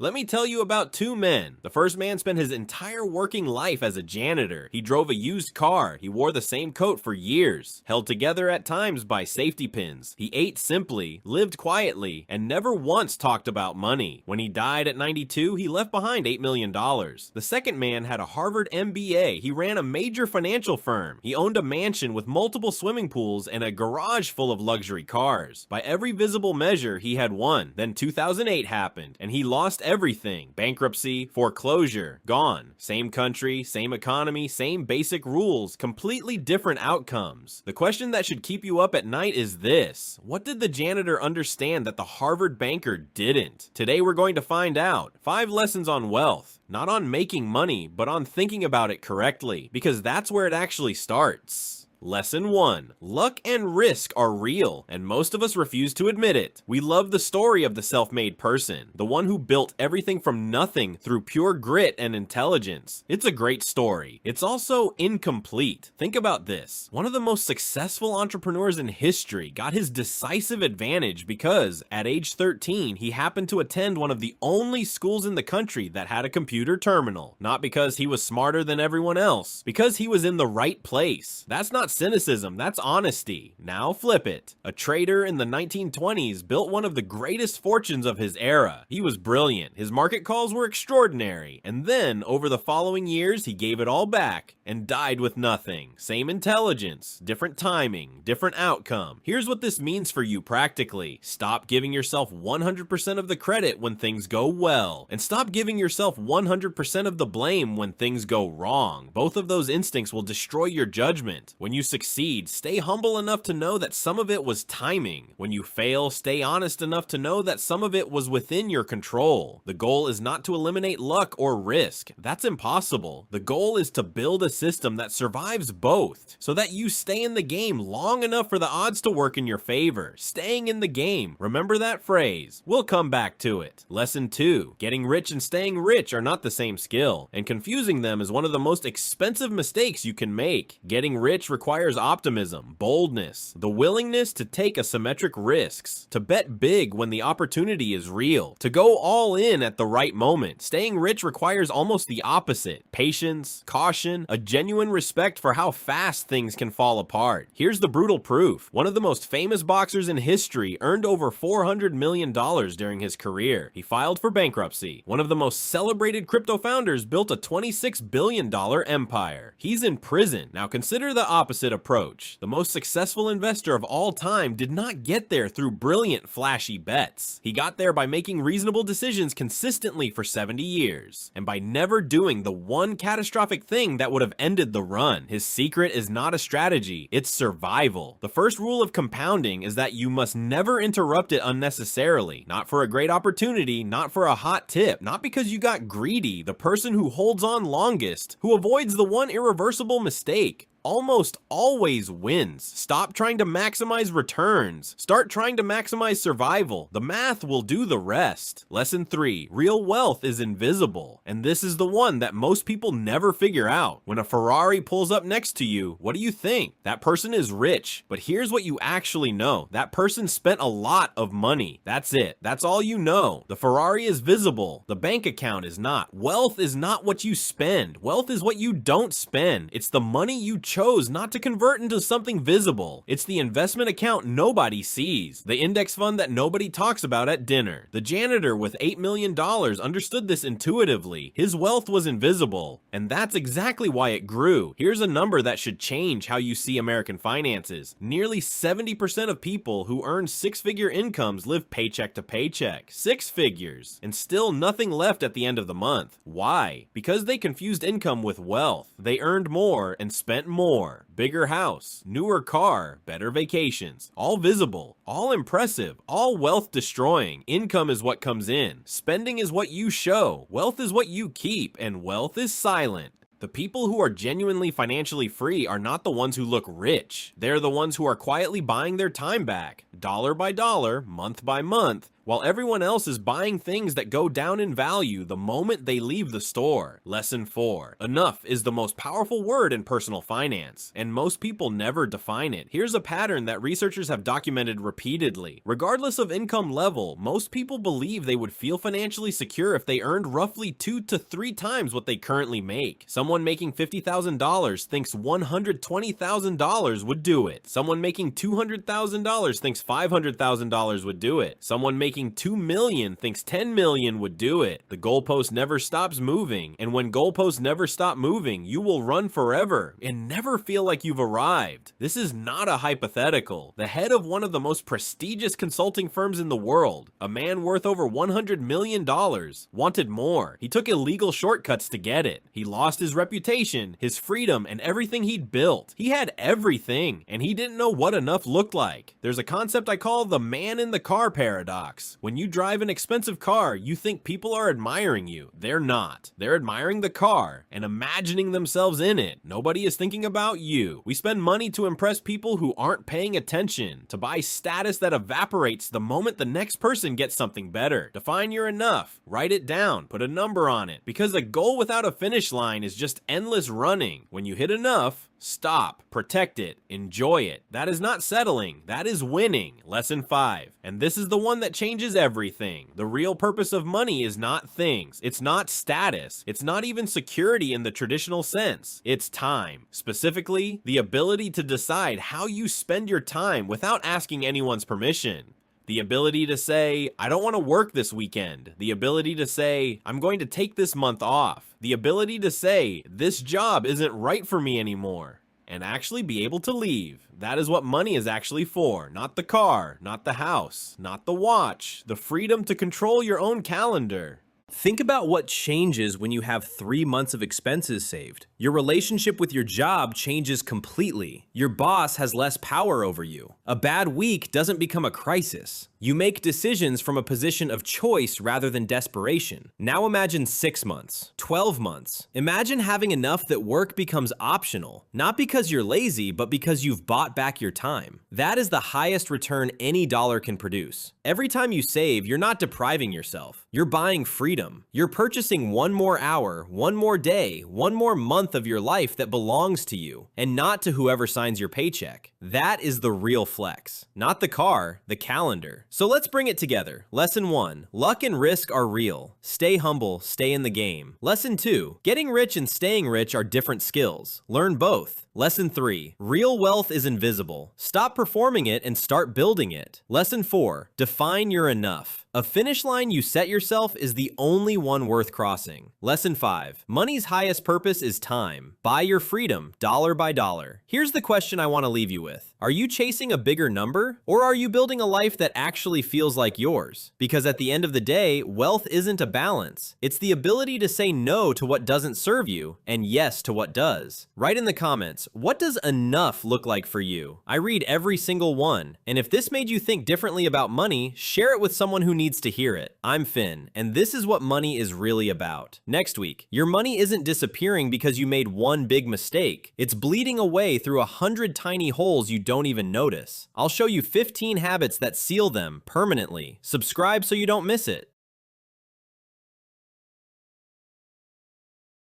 Let me tell you about two men. The first man spent his entire working life as a janitor. He drove a used car. He wore the same coat for years, held together at times by safety pins. He ate simply, lived quietly, and never once talked about money. When he died at 92, he left behind $8 million. The second man had a Harvard MBA. He ran a major financial firm. He owned a mansion with multiple swimming pools and a garage full of luxury cars. By every visible measure, he had won. Then 2008 happened, and he lost everything. Bankruptcy, foreclosure, gone. Same country, same economy, same basic rules, completely different outcomes. The question that should keep you up at night is this: what did the janitor understand that the Harvard banker didn't? Today we're going to find out. 5 lessons on wealth. Not on making money, but on thinking about it correctly, because that's where it actually starts. Lesson 1. Luck and risk are real, and most of us refuse to admit it. We love the story of the self-made person, the one who built everything from nothing through pure grit and intelligence. It's a great story. It's also incomplete. Think about this. One of the most successful entrepreneurs in history got his decisive advantage because, at age 13, he happened to attend one of the only schools in the country that had a computer terminal. Not because he was smarter than everyone else, because he was in the right place. That's not cynicism, that's honesty. Now flip it. A trader in the 1920s built one of the greatest fortunes of his era. He was brilliant, his market calls were extraordinary, and then, over the following years, he gave it all back and died with nothing. Same intelligence, different timing, different outcome. Here's what this means for you practically. Stop giving yourself 100% of the credit when things go well, and stop giving yourself 100% of the blame when things go wrong. Both of those instincts will destroy your judgment. When you succeed, stay humble enough to know that some of it was timing. When you fail, stay honest enough to know that some of it was within your control. The goal is not to eliminate luck or risk. That's impossible. The goal is to build a system that survives both, so that you stay in the game long enough for the odds to work in your favor. Staying in the game. Remember that phrase. We'll come back to it. Lesson 2. Getting rich and staying rich are not the same skill, and confusing them is one of the most expensive mistakes you can make. Getting rich requires optimism, boldness, the willingness to take asymmetric risks, to bet big when the opportunity is real, to go all in at the right moment. Staying rich requires almost the opposite: patience, caution, a genuine respect for how fast things can fall apart. Here's the brutal proof. One of the most famous boxers in history earned over $400 million during his career. He filed for bankruptcy. One of the most celebrated crypto founders built a $26 billion empire. He's in prison. Now consider the opposite approach. The most successful investor of all time did not get there through brilliant, flashy bets. He got there by making reasonable decisions consistently for 70 years, and by never doing the one catastrophic thing that would have ended the run. His secret is not a strategy, it's survival. The first rule of compounding is that you must never interrupt it unnecessarily. Not for a great opportunity, not for a hot tip, not because you got greedy. The person who holds on longest, who avoids the one irreversible mistake, almost always wins. Stop trying to maximize returns. Start trying to maximize survival. The math will do the rest. Lesson 3. Real wealth is invisible. And this is the one that most people never figure out. When a Ferrari pulls up next to you, what do you think? That person is rich. But here's what you actually know. That person spent a lot of money. That's it. That's all you know. The Ferrari is visible. The bank account is not. Wealth is not what you spend. Wealth is what you don't spend. It's the money you chose not to convert into something visible. It's the investment account nobody sees, the index fund that nobody talks about at dinner. The janitor with $8 million understood this intuitively. His wealth was invisible, and that's exactly why it grew. Here's a number that should change how you see American finances. Nearly 70% of people who earn 6-figure incomes live paycheck to paycheck. 6 figures, and still nothing left at the end of the month. Why? Because they confused income with wealth. They earned more and spent more. Bigger house, newer car, better vacations. All visible, all impressive, all wealth destroying. Income is what comes in. Spending is what you show. Wealth is what you keep, and wealth is silent. The people who are genuinely financially free are not the ones who look rich. They're the ones who are quietly buying their time back, dollar by dollar, month by month, while everyone else is buying things that go down in value the moment they leave the store. Lesson 4. Enough is the most powerful word in personal finance, and most people never define it. Here's a pattern that researchers have documented repeatedly. Regardless of income level, most people believe they would feel financially secure if they earned roughly 2 to 3 times what they currently make. Someone making $50,000 thinks $120,000 would do it. Someone making $200,000 thinks $500,000 would do it. Someone making $2 million thinks $10 million would do it. The goalpost never stops moving, and when goalposts never stop moving, you will run forever and never feel like you've arrived. This is not a hypothetical. The head of one of the most prestigious consulting firms in the world, a man worth over $100 million, wanted more. He took illegal shortcuts to get it. He lost his reputation, his freedom, and everything he'd built. He had everything, and he didn't know what enough looked like. There's a concept I call the man in the car paradox. When you drive an expensive car, you think people are admiring you. They're not. They're admiring the car and imagining themselves in it. Nobody is thinking about you. We spend money to impress people who aren't paying attention, to buy status that evaporates the moment the next person gets something better. Define your enough. Write it down. Put a number on it. Because a goal without a finish line is just endless running. When you hit enough, stop, protect it, enjoy it. That is not settling, that is winning. Lesson 5, and this is the one that changes everything. The real purpose of money is not things, it's not status, it's not even security in the traditional sense. It's time. Specifically, the ability to decide how you spend your time without asking anyone's permission. The ability to say, I don't want to work this weekend. The ability to say, I'm going to take this month off. The ability to say, this job isn't right for me anymore, and actually be able to leave. That is what money is actually for. Not the car, not the house, not the watch. The freedom to control your own calendar. Think about what changes when you have 3 months of expenses saved. Your relationship with your job changes completely. Your boss has less power over you. A bad week doesn't become a crisis. You make decisions from a position of choice rather than desperation. Now imagine 6 months, 12 months. Imagine having enough that work becomes optional, not because you're lazy, but because you've bought back your time. That is the highest return any dollar can produce. Every time you save, you're not depriving yourself. You're buying freedom. You're purchasing one more hour, one more day, one more month of your life that belongs to you, and not to whoever signs your paycheck. That is the real flex. Not the car, the calendar. So let's bring it together. Lesson 1, luck and risk are real. Stay humble, stay in the game. Lesson 2, getting rich and staying rich are different skills. Learn both. Lesson 3, real wealth is invisible. Stop performing it and start building it. Lesson 4, define your enough. A finish line you set yourself is the only one worth crossing. Lesson 5, money's highest purpose is time. Buy your freedom, dollar by dollar. Here's the question I want to leave you with. Are you chasing a bigger number? Or are you building a life that actually feels like yours? Because at the end of the day, wealth isn't a balance. It's the ability to say no to what doesn't serve you and yes to what does. Write in the comments, what does enough look like for you? I read every single one. And if this made you think differently about money, share it with someone who needs to hear it. I'm Finn, and this is what money is really about. Next week, your money isn't disappearing because you made one big mistake. It's bleeding away through 100 tiny holes you don't even notice. I'll show you 15 habits that seal them permanently. Subscribe so you don't miss it.